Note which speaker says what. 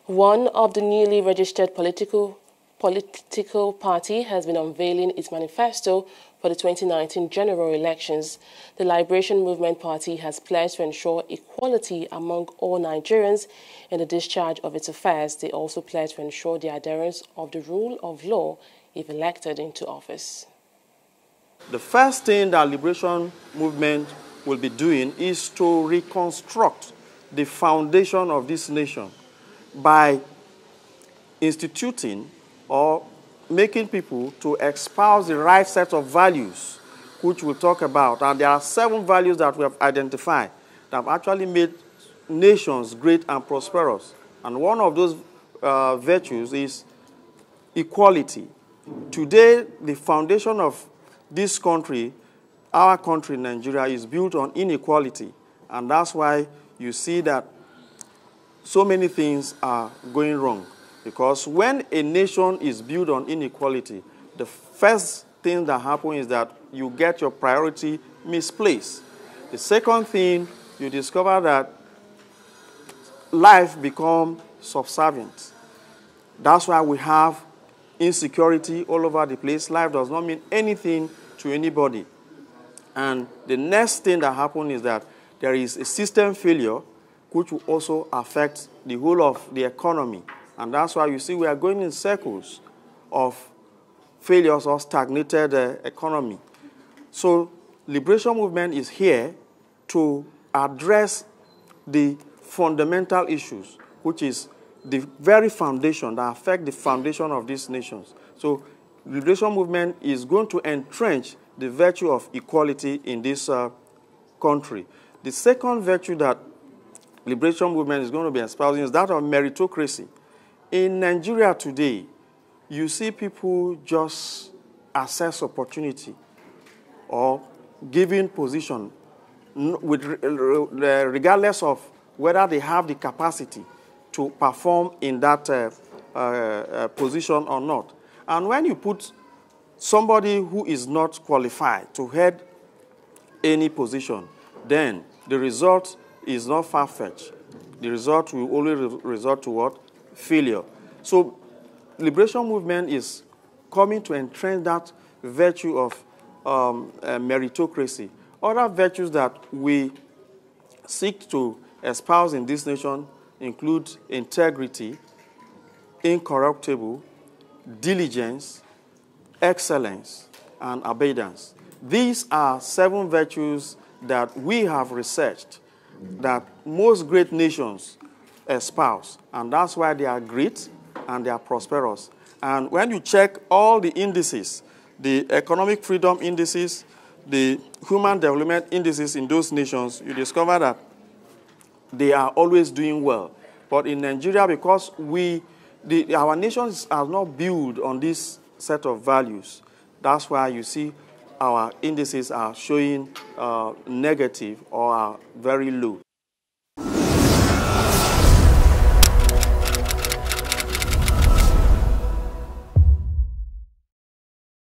Speaker 1: One of the newly registered political party has been unveiling its manifesto for the 2019 general elections. The Liberation Movement Party has pledged to ensure equality among all Nigerians in the discharge of its affairs. They also pledge to ensure the adherence of the rule of law if elected into office.
Speaker 2: The first thing that Liberation Movement will be doing is to reconstruct the foundation of this nation by instituting or making people to espouse the right set of values, which we'll talk about. And there are 7 values that we have identified that have actually made nations great and prosperous. And one of those virtues is equality. Today, the foundation of this country, our country, Nigeria, is built on inequality. And that's why you see that so many things are going wrong. Because when a nation is built on inequality, the first thing that happens is that you get your priority misplaced. The second thing, you discover that life becomes subservient. That's why we have insecurity all over the place. Life does not mean anything to anybody. And the next thing that happens is that there is a system failure which will also affect the whole of the economy. And that's why you see we are going in circles of failures or stagnated economy. So Liberation Movement is here to address the fundamental issues, which is the very foundation that affect the foundation of these nations. So Liberation Movement is going to entrench the virtue of equality in this country. The second virtue that Liberation Movement is going to be espousing is that of meritocracy. In Nigeria today, you see people just assess opportunity or giving position regardless of whether they have the capacity to perform in that position or not. And when you put somebody who is not qualified to head any position, then the result is not far-fetched. The result will only result to what? Failure. So Liberation Movement is coming to entrench that virtue of meritocracy. Other virtues that we seek to espouse in this nation include integrity, incorruptible, diligence, excellence, and abundance. These are 7 virtues that we have researched that most great nations espouse. And that's why they are great and they are prosperous. And when you check all the indices, the economic freedom indices, the human development indices in those nations, you discover that they are always doing well. But in Nigeria, because our nations are not built on this set of values, that's why you see our indices are showing negative or are very low.